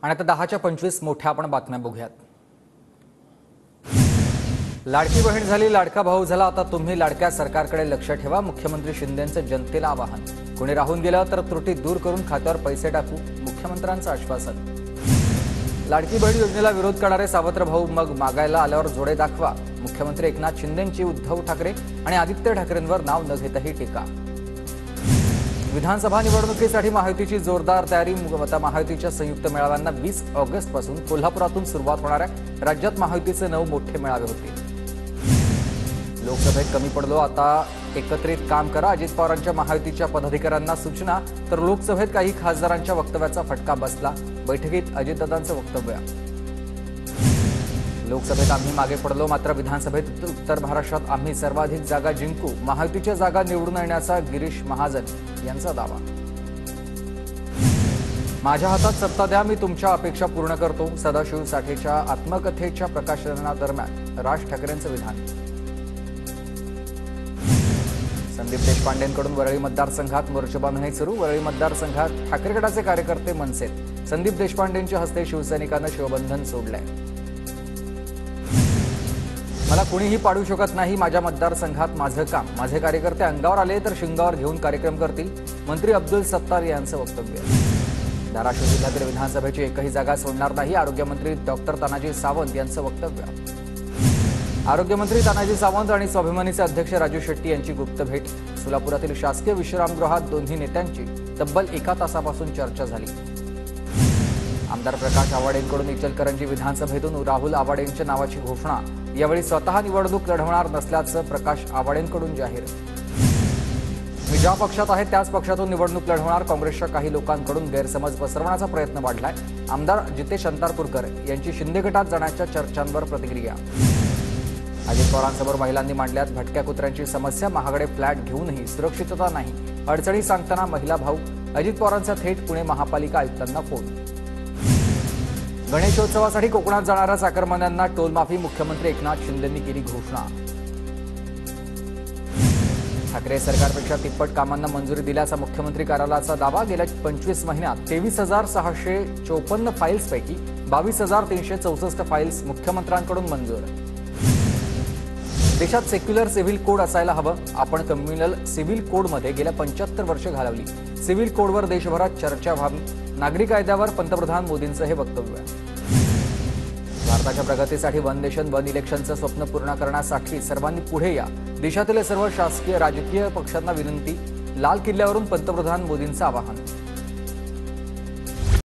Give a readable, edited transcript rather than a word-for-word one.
आणि आता 10च्या 25 मोठ्या आपण बातम्या बघूयात। लाडकी बहीण झाली, लाडका भाऊ झाला, आता तुम्ही लाडक्या सरकारकडे लक्ष ठेवा। मुख्यमंत्री शिंदेंचं जनतेला आवाहन। कोणी राहून गेलं तर त्रुटी दूर करून खात्यावर पैसे टाकू, मुख्यमंत्र्यांचं आश्वासन। लाडकी बहीण योजनेला विरोध करणारे सावत्र भाऊ मग मागायला आल्यावर जोडे दाखवा। मुख्यमंत्री एकनाथ शिंदेंची उद्धव ठाकरे आणि आदित्य ठाकरेंवर नाव न घेताही टीका। विधानसभा निवडणुकीसाठी महायुतीची जोरदार तयारी। महायुतीच्या संयुक्त मेळाव्यांना 20 ऑगस्टपासून कोल्हापुरातून सुरुवात होणार आहे। राज्यात महायुतीचे 9 मोठे मेळावे होतील। लोकसभेत कमी पडलो, आता एकत्रित काम करा, अजित पवारांच्या महायुतीच्या पदाधिकाऱ्यांना सूचना। तर लोकसभेत काही खासदारांच्या वक्तव्याचा फटका बसला। बैठकीत अजितदादांचं वक्तव्य। लोकसभेत आम्ही मागे पडलो, मात्र विधानसभेत उत्तर महाराष्ट्रात आम्ही सर्वाधिक जागा जिंकू। महायुतीच्या जागा निवडून येण्याचा गिरीश महाजन यांचा दावा। माझ्या हातात सत्ता द्या, मी तुमच्या अपेक्षा पूर्ण करतो। सदाशिव साठेच्या आत्मकथेच्या प्रकाशनादरम्यान राज ठाकरेंचं विधान। संदीप देशपांडेंकडून वरळी मतदारसंघात मोर्चा नाही सुरू। वरळी मतदारसंघात ठाकरे गटाचे कार्यकर्ते मनसेत। संदीप देशपांडेंच्या हस्ते शिवसैनिकांना शिवबंधन सोडलंय। मला कुणीही पाडू शकत नाही, माझ्या मतदारसंघात माझं काम। माझे कार्यकर्ते अंगावर आले तर शिंगावर घेऊन कार्यक्रम करतील, मंत्री अब्दुल सत्तार यांचं वक्तव्य। धाराशिव जिल्ह्यातील विधानसभेची एकही जागा सोडणार नाही, आरोग्यमंत्री डॉक्टर तानाजी सावंत यांचं वक्तव्य। आरोग्यमंत्री तानाजी सावंत आणि स्वाभिमानीचे अध्यक्ष राजू शेट्टी यांची गुप्त भेट। सोलापुरातील शासकीय विश्रामगृहात दोन्ही नेत्यांची तब्बल 1 तासापासून चर्चा झाली। आमदार प्रकाश आवाडेंकडून इचलकरंजी विधानसभेतून राहुल आवाडेंच्या नावाची घोषणा। यावेळी स्वतः निवडणूक लढवणार नसल्याचं प्रकाश आवाडेंकडून जाहीर। मी ज्या पक्षात आहे त्याच पक्षातून निवडणूक लढवणार, काँग्रेसच्या काही लोकांकडून गैरसमज पसरवण्याचा प्रयत्न वाढलाय। आमदार जितेश अंतारपूरकर यांची शिंदे गटात जाण्याच्या चर्चांवर प्रतिक्रिया। अजित पवारांसमोर महिलांनी मांडल्यात भटक्या कुत्र्यांची समस्या। महागडे फ्लॅट घेऊनही सुरक्षितता नाही, अडचणी सांगताना महिला भाऊ। अजित पवारांचा थेट पुणे महापालिका आयुक्तांना फोन। गणेशोत्सवासाठी कोकणात जाणाऱ्या चाकरमान्यांना टोलमाफी, मुख्यमंत्री एकनाथ शिंदेंनी केली घोषणा। ठाकरे सरकारपेक्षा तिप्पट कामांना मंजुरी दिल्याचा मुख्यमंत्री कार्यालयाचा दावा। गेल्या 25 महिन्यात 23,654 फाईल्सपैकी 22,364 फाईल्स मुख्यमंत्र्यांकडून मंजूर। देशात सेक्युलर सिव्हिल कोड असायला हवं। आपण कम्युनल सिव्हिल कोडमध्ये गेल्या 75 वर्ष घालवली। सिव्हिल कोडवर देशभरात चर्चा व्हावी। नागरिक कायद्यावर पंतप्रधान मोदींचं हे वक्तव्य। भारताच्या प्रगतीसाठी वन नेशन वन इलेक्शनचं स्वप्न पूर्ण करण्यासाठी सर्वांनी पुढे या। देशातील सर्व शासकीय राजकीय पक्षांना विनंती। लाल किल्ल्यावरून पंतप्रधान मोदींचं आवाहन।